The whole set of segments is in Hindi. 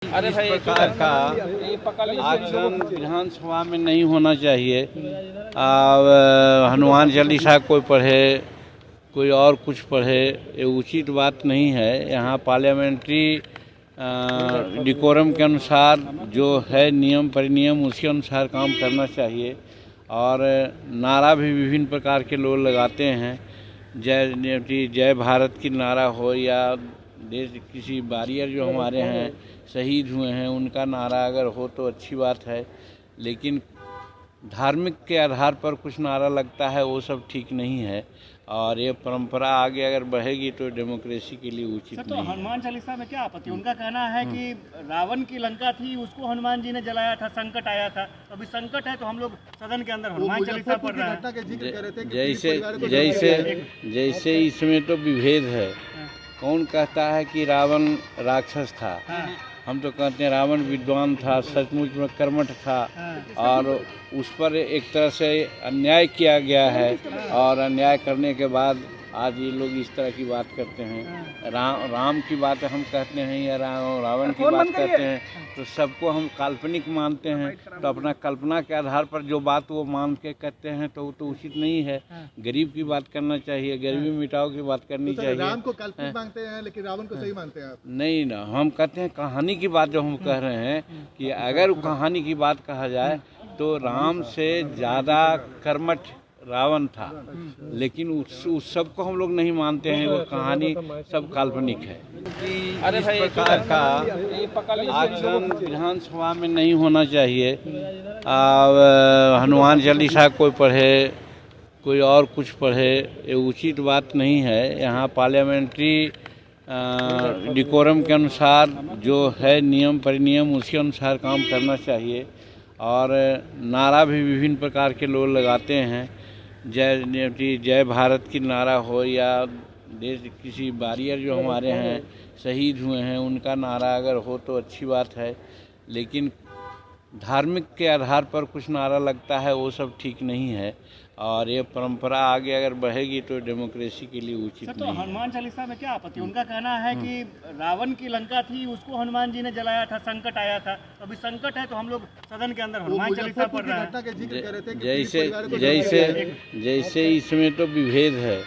इस प्रकार का आचरण विधानसभा में नहीं होना चाहिए। हनुमान चालीसा कोई पढ़े, कोई और कुछ पढ़े, ये उचित बात नहीं है। यहाँ पार्लियामेंट्री डिकोरम के अनुसार जो है नियम परिनियम, उसके अनुसार काम करना चाहिए। और नारा भी विभिन्न प्रकार के लोग लगाते हैं, जय भारत की नारा हो या देश किसी वॉरियर जो हमारे हैं शहीद हुए हैं उनका नारा अगर हो तो अच्छी बात है, लेकिन धार्मिक के आधार पर कुछ नारा लगता है वो सब ठीक नहीं है। और ये परंपरा आगे अगर बढ़ेगी तो डेमोक्रेसी के लिए उचित नहीं है। तो हनुमान चालीसा में क्या आपत्ति? उनका कहना है कि रावण की लंका थी, उसको हनुमान जी ने जलाया था, संकट आया था, तो अभी संकट है तो हम लोग सदन के अंदर हनुमान चालीसा पढ़ रहे हैं। जैसे इसमें तो विभेद है। कौन कहता है कि रावण राक्षस था? हम तो कहते हैं रावण विद्वान था, सचमुच में कर्मठ था, और उस पर एक तरह से अन्याय किया गया है। और अन्याय करने के बाद आज ये लोग इस तरह की बात करते हैं। राम की बात हम कहते हैं या रावण की बात करते हैं, तो सबको हम काल्पनिक मानते हैं। तो अपना कल्पना के आधार पर जो बात वो मान के कहते हैं तो वो तो उचित नहीं है। गरीब की बात करना चाहिए, गरीबी मिटाओ की बात करनी चाहिए। राम को काल्पनिक मानते हैं लेकिन रावण को सही मानते हैं आप? नहीं ना, हम कहते हैं कहानी की बात जो हम कह रहे हैं कि अगर कहानी की बात कहा जाए तो राम से ज़्यादा कर्मठ रावण था, लेकिन उस सब को हम लोग नहीं मानते हैं। वो कहानी सब काल्पनिक है। इस प्रकार का आचरण विधानसभा में नहीं होना चाहिए। हनुमान चालीसा कोई पढ़े, कोई और कुछ पढ़े, ये उचित बात नहीं है। यहाँ पार्लियामेंट्री डिकोरम के अनुसार जो है नियम परिनियम, उसके अनुसार काम करना चाहिए। और नारा भी विभिन्न प्रकार के लोग लगाते हैं, जय भारत की नारा हो या देश किसी वॉरियर जो हमारे हैं शहीद हुए हैं उनका नारा अगर हो तो अच्छी बात है, लेकिन धार्मिक के आधार पर कुछ नारा लगता है वो सब ठीक नहीं है। और ये परंपरा आगे अगर बढ़ेगी तो डेमोक्रेसी के लिए उचित नहीं है। तो हनुमान चालीसा में क्या आपत्ति? उनका कहना है कि रावण की लंका थी, उसको हनुमान जी ने जलाया था, संकट आया था, तो अभी संकट है तो हम लोग सदन के अंदर हनुमान चालीसा पढ़ रहे हैं। जैसे इसमें तो विभेद है।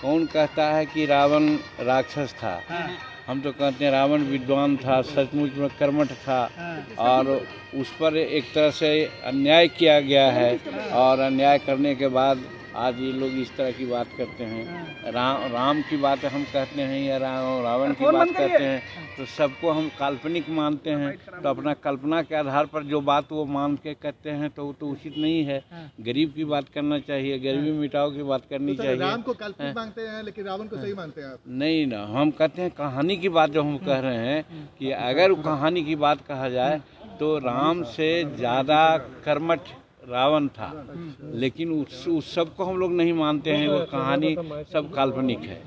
कौन कहता है कि रावण राक्षस था? हम तो कहते हैं रावण विद्वान था, सचमुच में कर्मठ था, और उस पर एक तरह से अन्याय किया गया है। और अन्याय करने के बाद आज ये लोग इस तरह की बात करते हैं। राम की बात हम कहते हैं या रावण की बात करते हैं, तो सबको हम काल्पनिक मानते हैं। तो अपना कल्पना के आधार पर जो बात वो मान के कहते हैं तो वो तो उचित नहीं है। गरीब की बात करना चाहिए, गरीबी मिटाओ की बात करनी चाहिए। राम को काल्पनिक मानते हैं लेकिन रावण को सही मानते हैं आप? नहीं ना, हम कहते हैं कहानी की बात जो हम कह रहे हैं कि अगर कहानी की बात कहा जाए तो राम से ज़्यादा कर्मठ रावण था, लेकिन उस सब को हम लोग नहीं मानते हैं। वो कहानी सब काल्पनिक है।